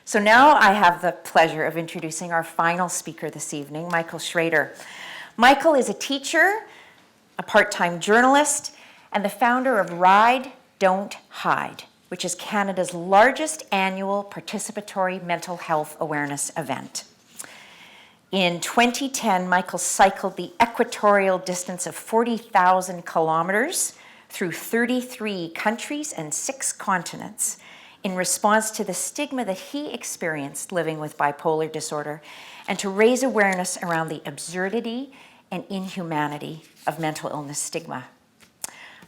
So now I have the pleasure of introducing our final speaker this evening, Michael Schratter. Michael is a teacher, a part-time journalist, and the founder of Ride, Don't Hide, which is Canada's largest annual participatory mental health awareness event. In 2010, Michael cycled the equatorial distance of 40,000 kilometers through 33 countries and 6 continents in response to the stigma that he experienced living with bipolar disorder and to raise awareness around the absurdity and inhumanity of mental illness stigma.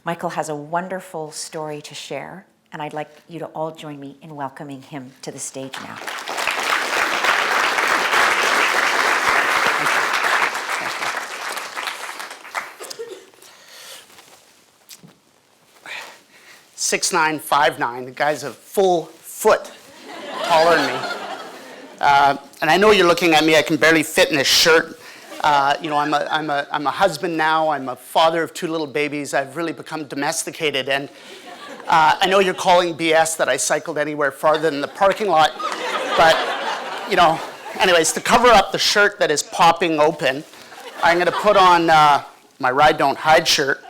Michael has a wonderful story to share, and I'd like you to all join me in welcoming him to the stage now. 6'9", 5'9". The guy's a full foot taller than me. And I know you're looking at me. I can barely fit in this shirt. I'm a husband now. I'm a father of 2 little babies. I've really become domesticated. And I know you're calling BS that I cycled anywhere farther than the parking lot. But, anyways, to cover up the shirt that is popping open, I'm going to put on my Ride, Don't Hide shirt.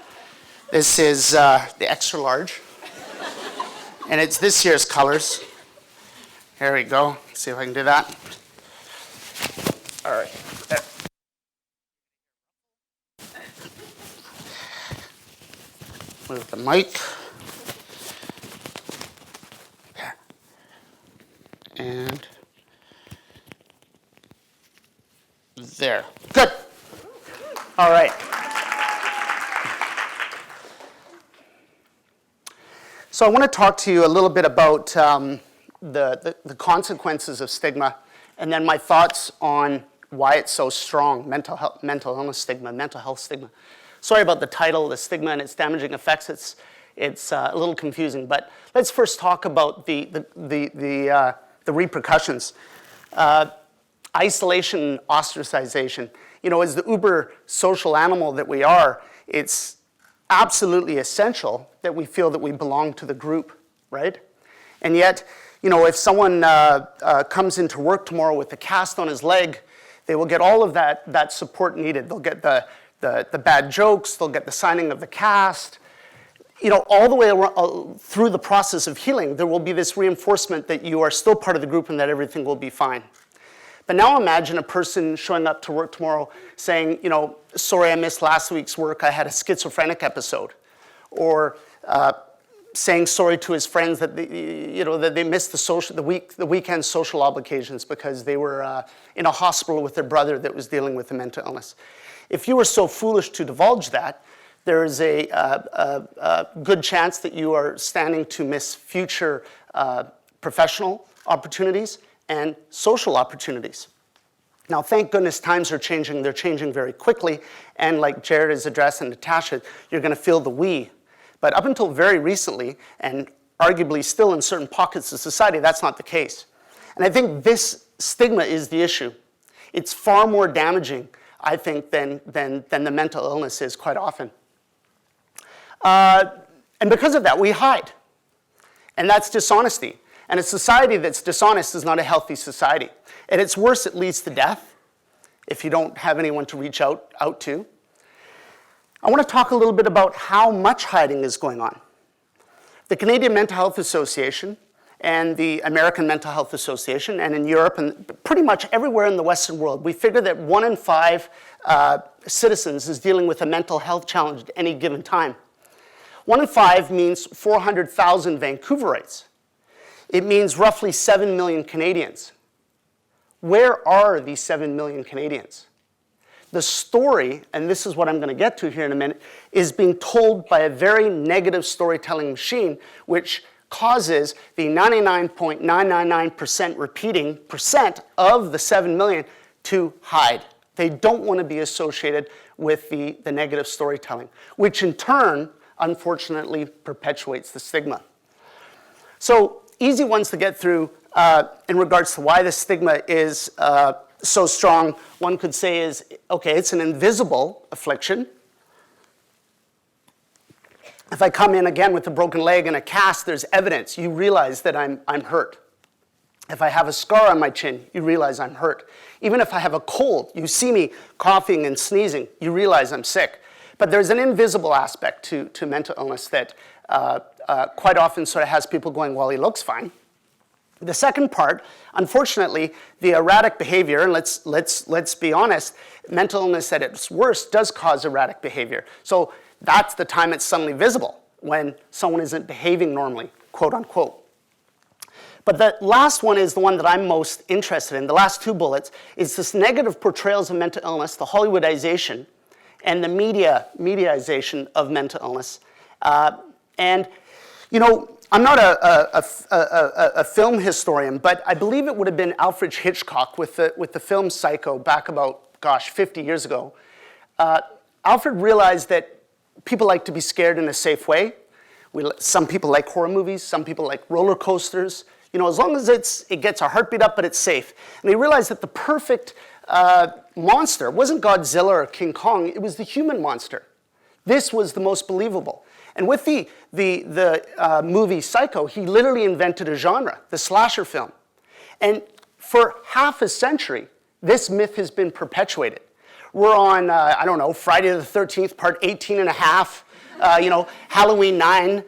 This is the extra large. And it's this year's colors. Here we go. Let's see if I can do that. All right. There. Move the mic. There. And there. Good. All right. So I want to talk to you a little bit about the consequences of stigma, and then my thoughts on why it's so strong, mental illness stigma, mental health stigma. Sorry about the title, the stigma and its damaging effects. It's a little confusing, but let's first talk about the repercussions. Isolation and ostracization. As the uber social animal that we are, it's absolutely essential that we feel that we belong to the group, right? And yet, if someone comes into work tomorrow with a cast on his leg, they will get all of that support needed. They'll get the bad jokes, they'll get the signing of the cast. All the way around, through the process of healing, there will be this reinforcement that you are still part of the group and that everything will be fine. But now imagine a person showing up to work tomorrow saying, sorry, I missed last week's work, I had a schizophrenic episode. Or saying sorry to his friends that they missed the weekend social obligations because they were in a hospital with their brother that was dealing with a mental illness. If you were so foolish to divulge that, there is a good chance that you are standing to miss future professional opportunities and social opportunities. Now, thank goodness times are changing. They're changing very quickly. And like Jared has addressed and Natasha, you're going to feel the we. But up until very recently, and arguably still in certain pockets of society, that's not the case. And I think this stigma is the issue. It's far more damaging, I think, than the mental illness is quite often. And because of that, we hide. And that's dishonesty. And a society that's dishonest is not a healthy society. At its worst, it leads to death if you don't have anyone to reach out to. I want to talk a little bit about how much hiding is going on. The Canadian Mental Health Association and the American Mental Health Association, and in Europe and pretty much everywhere in the Western world, we figure that 1 in 5 citizens is dealing with a mental health challenge at any given time. 1 in 5 means 400,000 Vancouverites. It means roughly 7 million Canadians. Where are these 7 million Canadians? The story, and this is what I'm going to get to here in a minute, is being told by a very negative storytelling machine, which causes the 99.999% repeating percent of the 7 million to hide. They don't want to be associated with the negative storytelling, which in turn, unfortunately, perpetuates the stigma. So easy ones to get through in regards to why the stigma is so strong. One could say is, okay, it's an invisible affliction. If I come in again with a broken leg and a cast, there's evidence. You realize that I'm hurt. If I have a scar on my chin, you realize I'm hurt. Even if I have a cold, you see me coughing and sneezing, you realize I'm sick. But there's an invisible aspect to mental illness that quite often sort of has people going, well, he looks fine. The second part, unfortunately, the erratic behavior, and let's be honest, mental illness at its worst does cause erratic behavior. So that's the time it's suddenly visible, when someone isn't behaving normally, quote unquote. But the last one is the one that I'm most interested in. The last two bullets is this negative portrayals of mental illness, the Hollywoodization, and the mediaization of mental illness. And, you know, I'm not a film historian, but I believe it would have been Alfred Hitchcock with the film Psycho back about, 50 years ago. Alfred realized that people like to be scared in a safe way. Some people like horror movies, some people like roller coasters. You know, as long as it gets our heartbeat up, but it's safe. And he realized that the perfect monster wasn't Godzilla or King Kong, it was the human monster. This was the most believable. And with the movie Psycho, he literally invented a genre, the slasher film. And for half a century, this myth has been perpetuated. We're on, I don't know, Friday the 13th, part 18 and a half, Halloween 9,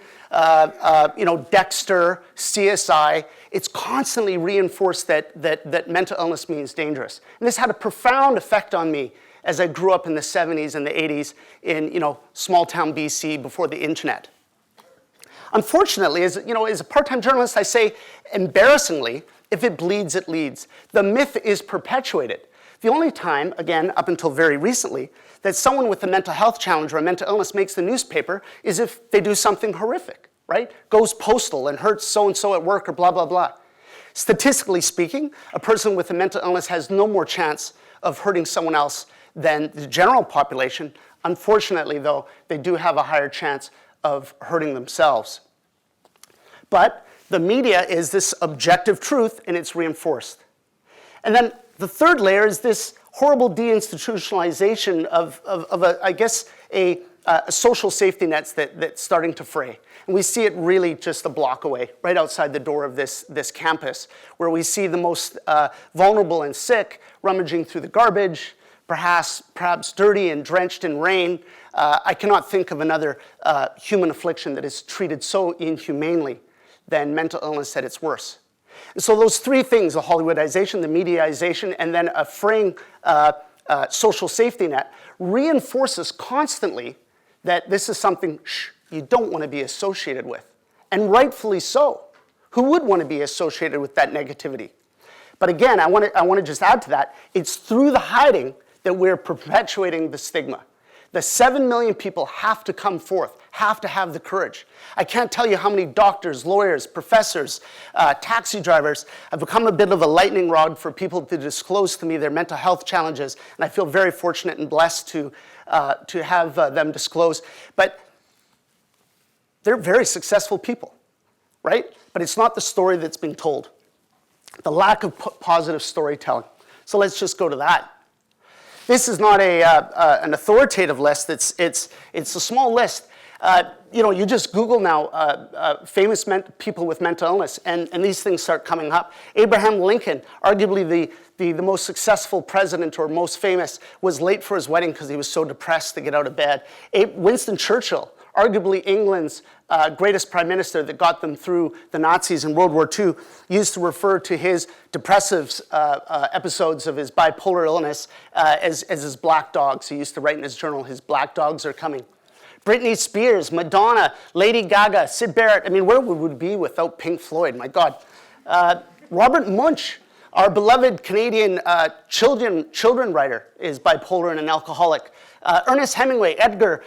Dexter, CSI. It's constantly reinforced that mental illness means dangerous. And this had a profound effect on me as I grew up in the 70s and the 80s in, small town BC before the internet. Unfortunately, as a part-time journalist, I say, embarrassingly, if it bleeds, it leads. The myth is perpetuated. The only time, again, up until very recently, that someone with a mental health challenge or a mental illness makes the newspaper is if they do something horrific, right? Goes postal and hurts so-and-so at work or blah, blah, blah. Statistically speaking, a person with a mental illness has no more chance of hurting someone else than the general population. Unfortunately, though, they do have a higher chance of hurting themselves. But the media is this objective truth, and it's reinforced. And then the third layer is this horrible deinstitutionalization of a social safety nets that's starting to fray. And we see it really just a block away, right outside the door of this campus, where we see the most vulnerable and sick rummaging through the garbage, perhaps dirty and drenched in rain. I cannot think of another human affliction that is treated so inhumanely than mental illness at its worst. And so those three things, the Hollywoodization, the mediaization, and then a fraying social safety net, reinforces constantly that this is something you don't want to be associated with. And rightfully so. Who would want to be associated with that negativity? But again, I want to just add to that, it's through the hiding that we're perpetuating the stigma. The 7 million people have to come forth, have to have the courage. I can't tell you how many doctors, lawyers, professors, taxi drivers have become a bit of a lightning rod for people to disclose to me their mental health challenges, and I feel very fortunate and blessed to have them disclose. But they're very successful people, right? But it's not the story that's being told. The lack of positive storytelling. So let's just go to that. This is not an authoritative list. It's a small list. You just Google now famous people with mental illness, and these things start coming up. Abraham Lincoln, arguably the most successful president or most famous, was late for his wedding because he was so depressed to get out of bed. Winston Churchill, arguably England's greatest prime minister that got them through the Nazis in World War II, used to refer to his depressive episodes of his bipolar illness as his black dogs. He used to write in his journal, his black dogs are coming. Britney Spears, Madonna, Lady Gaga, Syd Barrett. I mean, where would we be without Pink Floyd? My God. Robert Munch, our beloved Canadian children writer, is bipolar and an alcoholic. Ernest Hemingway, Edgar.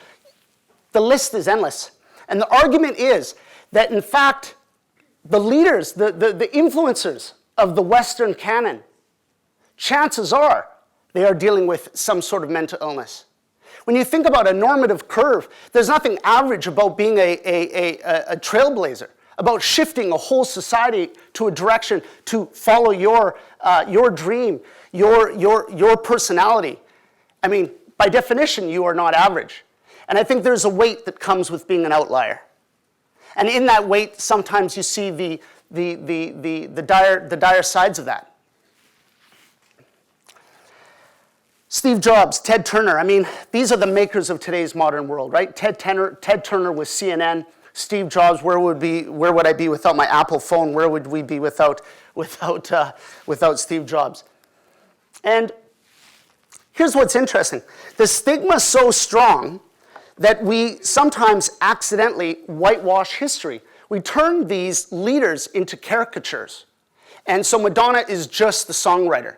The list is endless. And the argument is that, in fact, the leaders, the influencers of the Western canon, chances are they are dealing with some sort of mental illness. When you think about a normative curve, there's nothing average about being a trailblazer, about shifting a whole society to a direction to follow your dream, your personality. I mean, by definition, you are not average. And I think there's a weight that comes with being an outlier. And in that weight, sometimes you see the dire sides of that. Steve Jobs, Ted Turner, I mean, these are the makers of today's modern world, right? Ted Turner with CNN, Steve Jobs, where would I be without my Apple phone? Where would we be without Steve Jobs? And here's what's interesting. The stigma is so strong that we sometimes accidentally whitewash history. We turn these leaders into caricatures. And so Madonna is just the songwriter.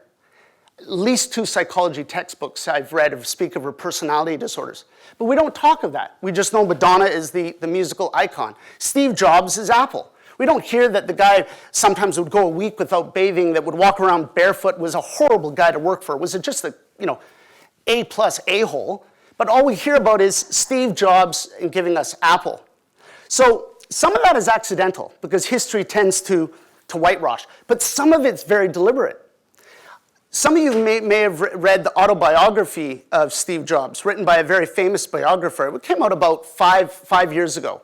At least 2 psychology textbooks I've read speak of her personality disorders. But we don't talk of that. We just know Madonna is the musical icon. Steve Jobs is Apple. We don't hear that the guy sometimes would go a week without bathing, that would walk around barefoot, was a horrible guy to work for. Was it just a, A+ a-hole? But all we hear about is Steve Jobs and giving us Apple. So some of that is accidental because history tends to whitewash. But some of it's very deliberate. Some of you may have read the autobiography of Steve Jobs, written by a very famous biographer. It came out about five years ago.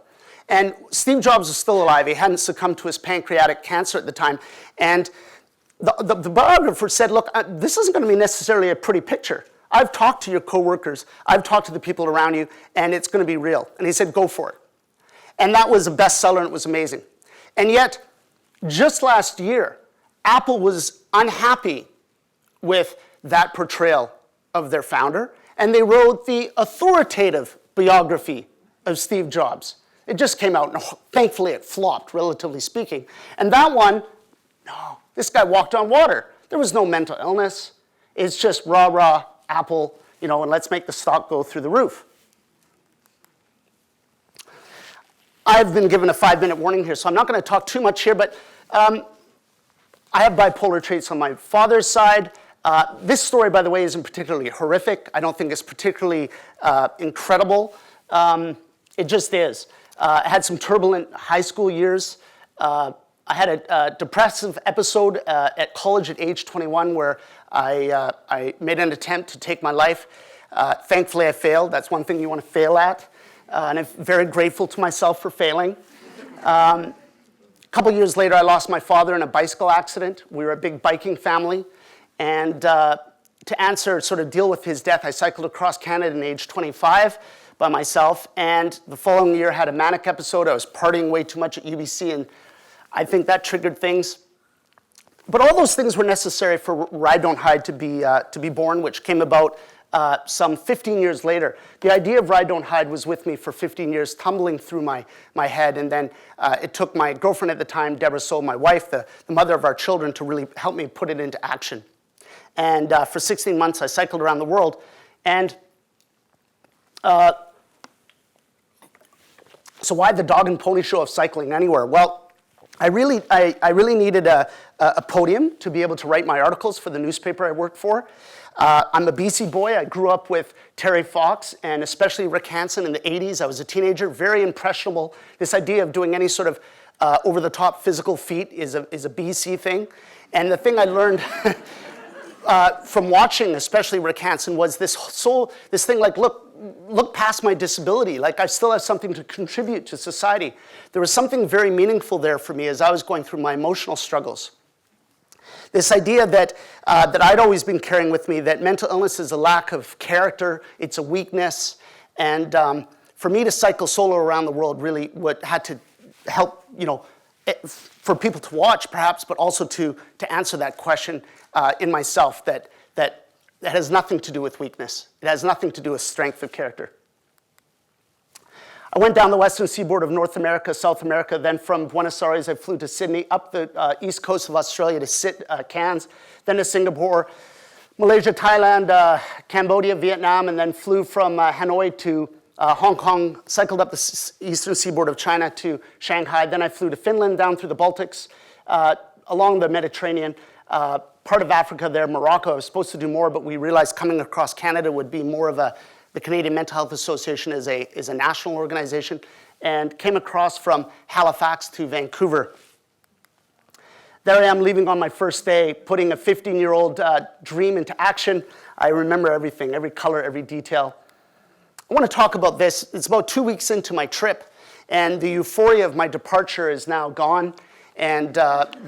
And Steve Jobs was still alive. He hadn't succumbed to his pancreatic cancer at the time. And the biographer said, look, this isn't going to be necessarily a pretty picture. I've talked to your coworkers. I've talked to the people around you, and it's going to be real. And he said, go for it. And that was a bestseller, and it was amazing. And yet, just last year, Apple was unhappy with that portrayal of their founder, and they wrote the authoritative biography of Steve Jobs. It just came out, and thankfully it flopped, relatively speaking. And that one, no, this guy walked on water. There was no mental illness. It's just rah, Apple, and let's make the stock go through the roof. I've been given a 5-minute warning here, so I'm not going to talk too much here, but I have bipolar traits on my father's side. This story, by the way, isn't particularly horrific. I don't think it's particularly incredible. It just is. I had some turbulent high school years. I had a depressive episode at college at age 21 where I made an attempt to take my life. Thankfully, I failed. That's one thing you want to fail at. And I'm very grateful to myself for failing. A couple years later, I lost my father in a bicycle accident. We were a big biking family. And to deal with his death, I cycled across Canada at age 25 by myself. And the following year, had a manic episode. I was partying way too much at UBC, and I think that triggered things. But all those things were necessary for Ride Don't Hide to be born, which came about some 15 years later. The idea of Ride Don't Hide was with me for 15 years, tumbling through my head. And then it took my girlfriend at the time, Deborah Soul, my wife, the mother of our children, to really help me put it into action. And for 16 months, I cycled around the world. And so why the dog and pony show of cycling anywhere? Well, I really needed a podium to be able to write my articles for the newspaper I worked for. I'm a BC boy. I grew up with Terry Fox and especially Rick Hansen in the 80s. I was a teenager, very impressionable. This idea of doing any sort of over-the-top physical feat is a BC thing. And the thing I learned from watching, especially Rick Hansen, was this thing like, look past my disability. Like, I still have something to contribute to society. There was something very meaningful there for me as I was going through my emotional struggles. This idea that I'd always been carrying with me, that mental illness is a lack of character, it's a weakness, and for me to cycle solo around the world really had to help, for people to watch perhaps, but also to answer that question in myself that has nothing to do with weakness. It has nothing to do with strength of character. I went down the western seaboard of North America, South America, then from Buenos Aires I flew to Sydney, up the east coast of Australia to Cairns, then to Singapore, Malaysia, Thailand, Cambodia, Vietnam, and then flew from Hanoi to Hong Kong, cycled up the eastern seaboard of China to Shanghai. Then I flew to Finland, down through the Baltics, along the Mediterranean, part of Africa there, Morocco. I was supposed to do more, but we realized coming across Canada would be more of the Canadian Mental Health Association is a national organization, and came across from Halifax to Vancouver. There I am leaving on my first day, putting a 15-year-old dream into action. I remember everything, every color, every detail. I want to talk about this. It's about 2 weeks into my trip, and the euphoria of my departure is now gone. And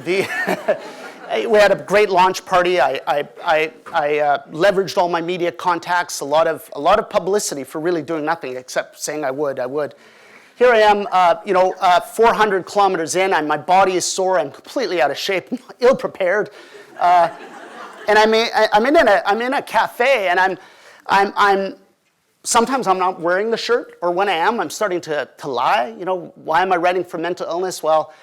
we had a great launch party. I leveraged all my media contacts, a lot of publicity for really doing nothing except saying I would. Here I am, 400 kilometers in, and my body is sore. I'm completely out of shape, ill-prepared. And I'm in a cafe, and I'm sometimes I'm not wearing the shirt, or when I am, I'm starting to lie. Why am I writing for mental illness? Well,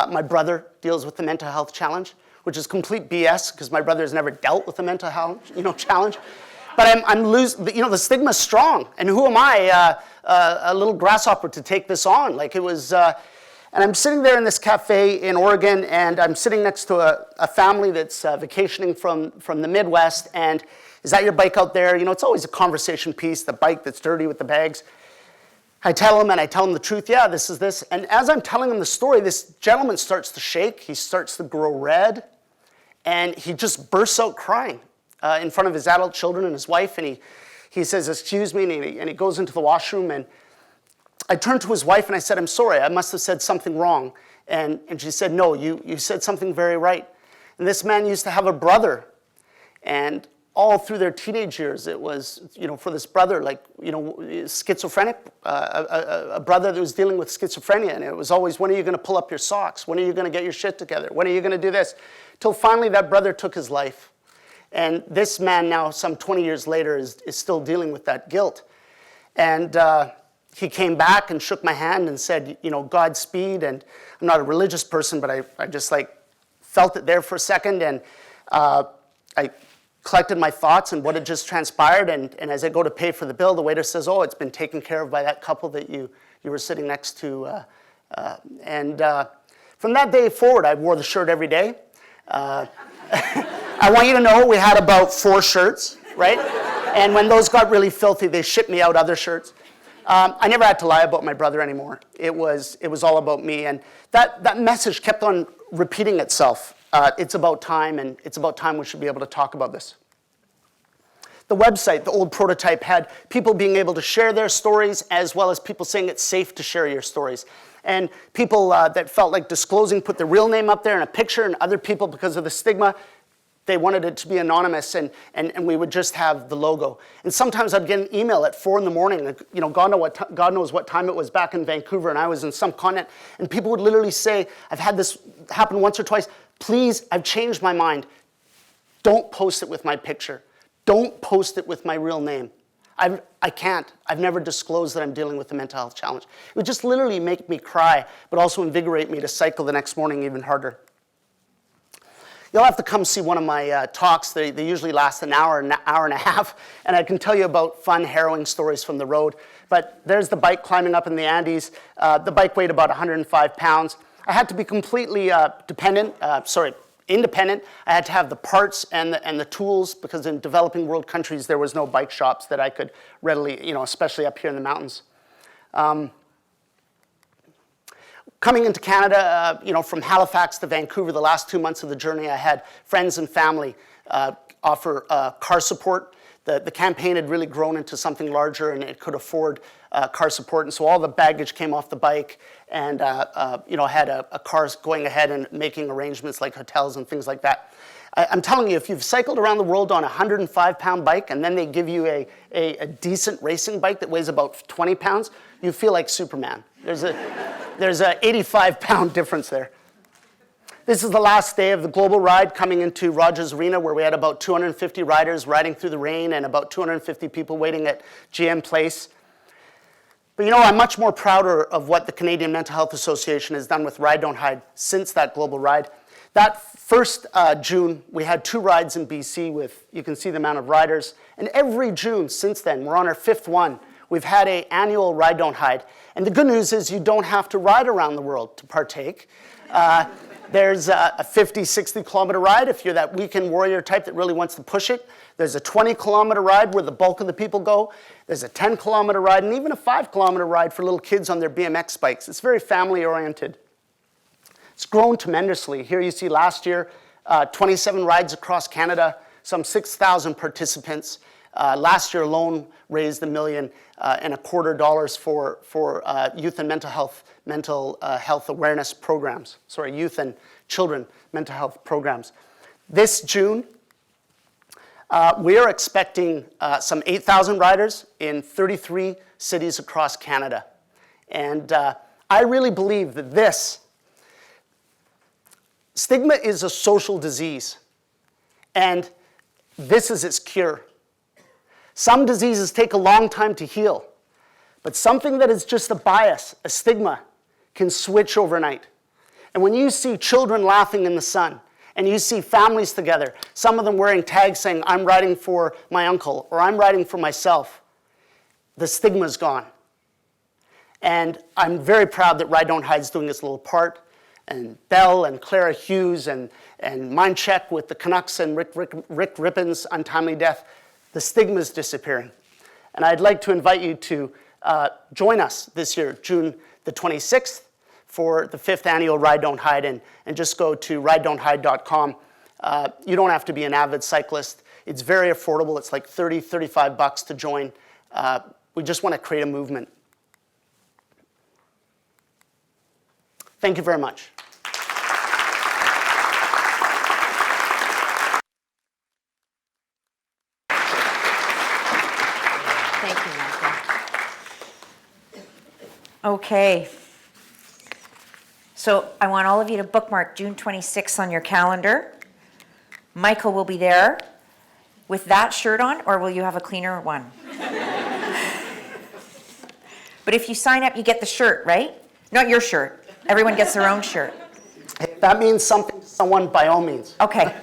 my brother deals with the mental health challenge, which is complete BS because my brother has never dealt with a mental health challenge. But I'm losing. The stigma's strong, and who am I, a little grasshopper, to take this on? Like it was. And I'm sitting there in this cafe in Oregon, and I'm sitting next to a family that's vacationing from the Midwest. And is that your bike out there? It's always a conversation piece, the bike that's dirty with the bags. I tell them the truth. Yeah, this is this. And as I'm telling them the story, this gentleman starts to shake. He starts to grow red, and he just bursts out crying in front of his adult children and his wife. And he says, "Excuse me," and he goes into the washroom. And I turned to his wife and I said, "I'm sorry, I must have said something wrong." And she said, "No, you said something very right." And this man used to have a brother. And all through their teenage years, it was, for this brother, schizophrenic, a brother that was dealing with schizophrenia. And it was always, when are you going to pull up your socks? When are you going to get your shit together? When are you going to do this? Till finally that brother took his life. And this man now, some 20 years later, is still dealing with that guilt. And he came back and shook my hand and said, Godspeed. And I'm not a religious person, but I just felt it there for a second. And I collected my thoughts and what had just transpired. And as I go to pay for the bill, the waiter says, "Oh, it's been taken care of by that couple that you were sitting next to." From that day forward, I wore the shirt every day. I want you to know we had about 4 shirts, right? And when those got really filthy, they shipped me out other shirts. I never had to lie about my brother anymore. It was all about me, and that message kept on repeating itself. It's about time, and it's about time we should be able to talk about this. The website, the old prototype, had people being able to share their stories, as well as people saying it's safe to share your stories. And people that felt like disclosing put their real name up there and a picture, and other people, because of the stigma, they wanted it to be anonymous, and we would just have the logo. And sometimes I'd get an email at 4 a.m, God knows what time it was back in Vancouver, and I was in some continent, and people would literally say, "I've had this happen once or twice. Please, I've changed my mind. Don't post it with my picture. Don't post it with my real name. I can't. I've never disclosed that I'm dealing with a mental health challenge." It would just literally make me cry, but also invigorate me to cycle the next morning even harder. You'll have to come see one of my talks. They usually last an hour and a half, and I can tell you about fun, harrowing stories from the road. But there's the bike climbing up in the Andes. The bike weighed about 105 pounds. I had to be completely independent. I had to have the parts and the tools, because in developing world countries, there was no bike shops that I could readily, especially up here in the mountains. Coming into Canada, from Halifax to Vancouver, the last 2 months of the journey, I had friends and family offer car support. The campaign had really grown into something larger, and it could afford car support. And so all the baggage came off the bike, and I had a car going ahead and making arrangements like hotels and things like that. I'm telling you, if you've cycled around the world on a 105-pound bike, and then they give you a decent racing bike that weighs about 20 pounds, you feel like Superman. There's a 85-pound difference there. This is the last day of the global ride, coming into Rogers Arena, where we had about 250 riders riding through the rain and about 250 people waiting at GM Place. But I'm much more prouder of what the Canadian Mental Health Association has done with Ride Don't Hide since that global ride. That first June, we had 2 rides in BC with, you can see the amount of riders. And every June since then, we're on our 5th one, we've had an annual Ride Don't Hide. And the good news is you don't have to ride around the world to partake. There's a 50, 60 kilometer ride if you're that weekend warrior type that really wants to push it. There's a 20 kilometer ride where the bulk of the people go. There's a 10 kilometer ride, and even a 5 kilometer ride for little kids on their BMX bikes. It's very family oriented. It's grown tremendously. Here you see last year, 27 rides across Canada, some 6,000 participants. Last year alone raised $1.25 million for youth and mental health awareness programs. Sorry, youth and children mental health programs. This June, we are expecting some 8,000 riders in 33 cities across Canada. And I really believe that stigma is a social disease, and this is its cure. Some diseases take a long time to heal, but something that is just a bias, a stigma, can switch overnight. And when you see children laughing in the sun, and you see families together, some of them wearing tags saying, I'm riding for my uncle, or I'm riding for myself, the stigma's gone. And I'm very proud that Ride Don't Hide is doing its little part, and Belle and Clara Hughes and Mind Check with the Canucks and Rick Rippon's untimely death. The stigma is disappearing. And I'd like to invite you to join us this year, June the 26th, for the 5th annual Ride Don't Hide, and just go to ridedon'thide.com. You don't have to be an avid cyclist. It's very affordable. It's like $35 to join. We just want to create a movement. Thank you very much. Thank you, Michael. Okay. So I want all of you to bookmark June 26th on your calendar. Michael will be there with that shirt on, or will you have a cleaner one? But if you sign up, you get the shirt, right? Not your shirt. Everyone gets their own shirt. If that means something to someone, by all means. Okay.